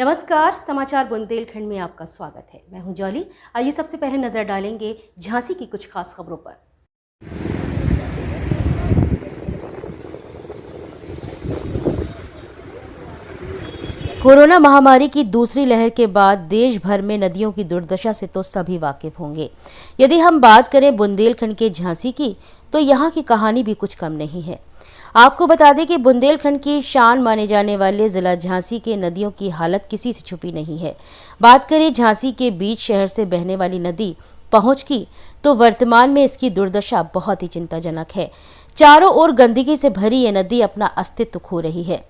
नमस्कार, समाचार बुंदेलखंड में आपका स्वागत है। मैं हूं जॉली। आइए सबसे पहले नजर डालेंगे झांसी की कुछ खास खबरों पर। कोरोना महामारी की दूसरी लहर के बाद देश भर में नदियों की दुर्दशा से तो सभी वाकिफ होंगे। यदि हम बात करें बुंदेलखंड के झांसी की, तो यहाँ की कहानी भी कुछ कम नहीं है। आपको बता दें कि बुंदेलखंड की शान माने जाने वाले जिला झांसी के नदियों की हालत किसी से छुपी नहीं है। बात करें झांसी के बीच शहर से बहने वाली नदी पहुंच की, तो वर्तमान में इसकी दुर्दशा बहुत ही चिंताजनक है। चारों ओर गंदगी से भरी ये नदी अपना अस्तित्व खो रही है।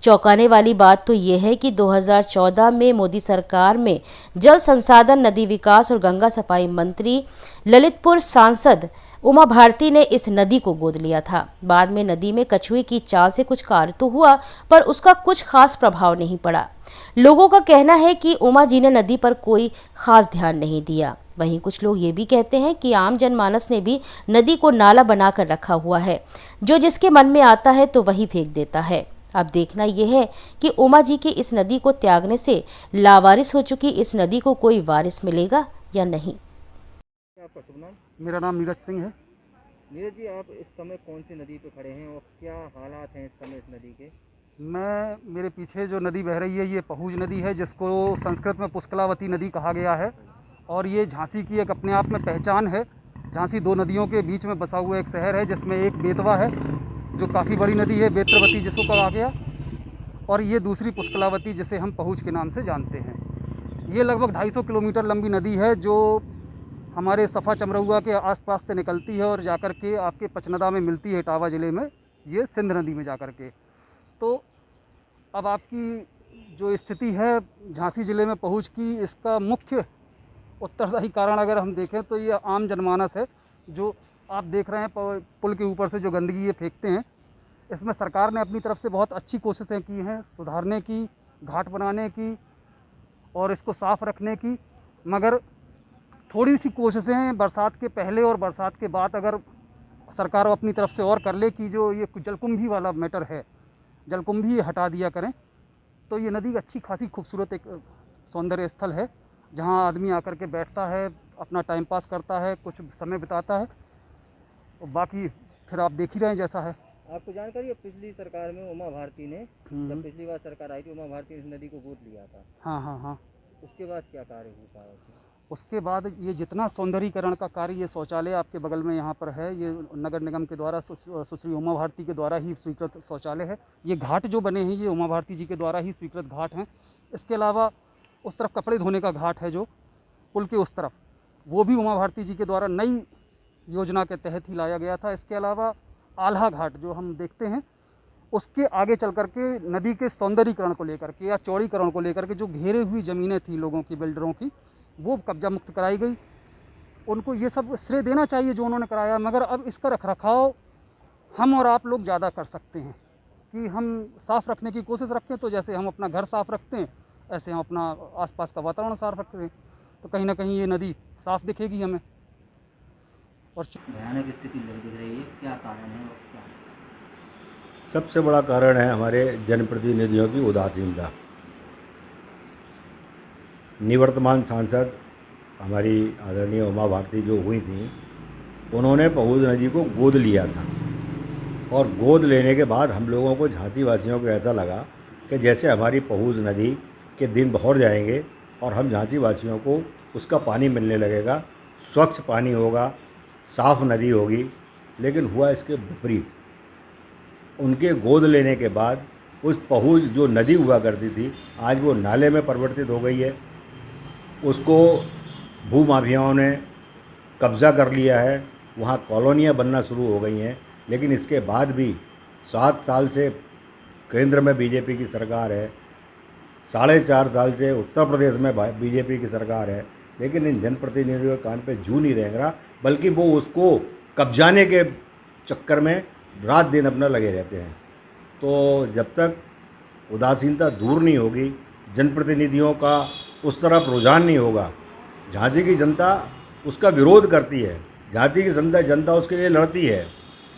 चौंकाने वाली बात तो ये है कि 2014 में मोदी सरकार में जल संसाधन, नदी विकास और गंगा सफाई मंत्री ललितपुर सांसद उमा भारती ने इस नदी को गोद लिया था। बाद में नदी में कछुए की चाल से कुछ कार्य तो हुआ, पर उसका कुछ खास प्रभाव नहीं पड़ा। लोगों का कहना है कि उमा जी ने नदी पर कोई खास ध्यान नहीं दिया। वहीं कुछ लोग ये भी कहते हैं कि आम जनमानस ने भी नदी को नाला बनाकर रखा हुआ है, जो जिसके मन में आता है तो वही फेंक देता है। अब देखना यह है कि उमा जी की इस नदी को त्यागने से लावारिस हो चुकी इस नदी को कोई वारिस मिलेगा या नहीं। आपका शुभ नाम? मेरा नाम नीरज सिंह है। नीरज जी, आप इस समय कौन सी नदी पे खड़े हैं और क्या हालात हैं इस समय इस नदी के? मेरे पीछे जो नदी बह रही है ये पहुज नदी है, जिसको संस्कृत में पुष्कलावती नदी कहा गया है। और ये झांसी की एक अपने आप में पहचान है। झांसी दो नदियों के बीच में बसा हुआ एक शहर है, जिसमें एक बेतवा है जो काफ़ी बड़ी नदी है, बेत्रवती जिसको कहा गया, और ये दूसरी पुष्कलावती जिसे हम पहुज के नाम से जानते हैं। ये लगभग 250 किलोमीटर लंबी नदी है, जो हमारे सफ़ा चमरौआ के आसपास से निकलती है और जाकर के आपके पचनदा में मिलती है, इटावा ज़िले में, ये सिंध नदी में जाकर के। तो अब आपकी जो स्थिति है झांसी ज़िले में पहुँच की, इसका मुख्य उत्तरदायी कारण अगर हम देखें तो ये आम जनमानस है। जो आप देख रहे हैं पुल के ऊपर से जो गंदगी ये फेंकते हैं, इसमें सरकार ने अपनी तरफ से बहुत अच्छी कोशिशें की हैं सुधारने की, घाट बनाने की और इसको साफ़ रखने की, मगर थोड़ी सी कोशिशें बरसात के पहले और बरसात के बाद अगर सरकार अपनी तरफ से और कर ले कि जो ये जलकुंभी वाला मैटर है, जलकुंभी हटा दिया करें, तो ये नदी अच्छी खासी खूबसूरत एक सौंदर्य स्थल है, जहां आदमी आकर के बैठता है, अपना टाइम पास करता है, कुछ समय बिताता है, और बाकी फिर आप देख ही रहे हैं जैसा है। आपको जानकारी है पिछली सरकार में उमा भारती ने, जब पिछली बार सरकार आई थी, उमा भारती ने इस नदी को गोद लिया था। हाँ। उसके बाद क्या कार्य हो पाया? उसके बाद ये जितना सौंदर्यीकरण का कार्य, ये शौचालय आपके बगल में यहाँ पर है, ये नगर निगम के द्वारा सुश्री उमा भारती के द्वारा ही स्वीकृत शौचालय है। ये घाट जो बने हैं ये उमा भारती जी के द्वारा ही स्वीकृत घाट हैं। इसके अलावा उस तरफ कपड़े धोने का घाट है जो पुल के उस तरफ, वो भी उमा भारती जी के द्वारा नई योजना के तहत ही लाया गया था। इसके अलावा आल्हा घाट जो हम देखते हैं, उसके आगे चल कर के नदी के सौंदर्यीकरण को लेकर के या चौड़ीकरण को लेकर के जो घेरे हुई ज़मीनें थी लोगों की, बिल्डरों की, वो कब्जा मुक्त कराई गई। उनको ये सब श्रेय देना चाहिए जो उन्होंने कराया, मगर अब इसका रखरखाव हम और आप लोग ज़्यादा कर सकते हैं कि हम साफ़ रखने की कोशिश रखें। तो जैसे हम अपना घर साफ़ रखते हैं, ऐसे हम अपना आसपास का वातावरण साफ़ रखते हैं, तो कहीं ना कहीं ये नदी साफ़ दिखेगी हमें। और भयानक स्थिति दिख रही है, क्या कारण है और क्या? सबसे बड़ा कारण है हमारे जनप्रतिनिधियों की उदासीनता। निवर्तमान सांसद हमारी आदरणीय उमा भारती जो हुई थी, उन्होंने पहुज नदी को गोद लिया था, और गोद लेने के बाद हम लोगों को, झांसी वासियों को ऐसा लगा कि जैसे हमारी पहुज नदी के दिन बहुर जाएंगे और हम झांसी वासियों को उसका पानी मिलने लगेगा, स्वच्छ पानी होगा, साफ़ नदी होगी। लेकिन हुआ इसके विपरीत। उनके गोद लेने के बाद उस पहुज जो नदी हुआ करती थी, आज वो नाले में परिवर्तित हो गई है। उसको भूमाफियाओं ने कब्ज़ा कर लिया है, वहाँ कॉलोनियाँ बनना शुरू हो गई हैं। लेकिन इसके बाद भी 7 साल से केंद्र में बीजेपी की सरकार है, 4.5 साल से उत्तर प्रदेश में बीजेपी की सरकार है, लेकिन इन जनप्रतिनिधियों के कान पे जू नहीं रेंग रहा, बल्कि वो उसको कब्जाने के चक्कर में रात दिन अपना लगे रहते हैं। तो जब तक उदासीनता दूर नहीं होगी, जनप्रतिनिधियों का उस तरफ रुझान नहीं होगा, झांसी की जनता उसका विरोध करती है, झांसी की जनता उसके लिए लड़ती है।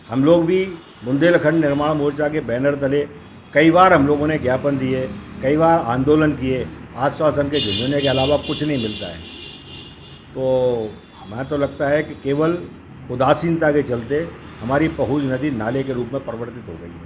हम लोग भी बुंदेलखंड निर्माण मोर्चा के बैनर तले कई बार हम लोगों ने ज्ञापन दिए, कई बार आंदोलन किए, आश्वासन के झुंझुने के अलावा कुछ नहीं मिलता है। तो हमें तो लगता है कि केवल उदासीनता के चलते हमारी पहुज नदी नाले के रूप में परिवर्तित हो गई है।